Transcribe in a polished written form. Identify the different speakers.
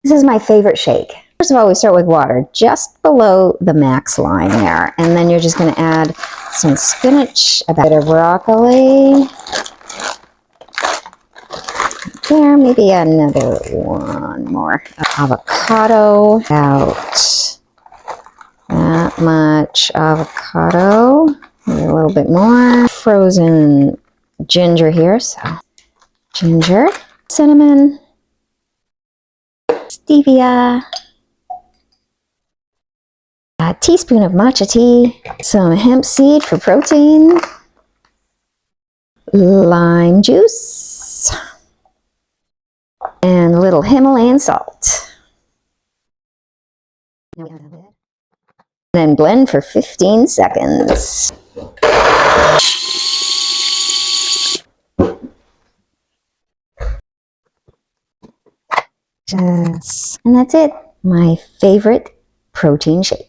Speaker 1: This is my favorite shake. First of all, we start with water just below the max line there. And then you're just going to add some spinach, a bit of broccoli. There, maybe another one more. Avocado, about that much avocado. Maybe a little bit more. Frozen ginger here, so ginger, cinnamon, stevia, a teaspoon of matcha tea, some hemp seed for protein, lime juice, and a little Himalayan salt. Then blend for 15 seconds. And that's it. My favorite protein shake.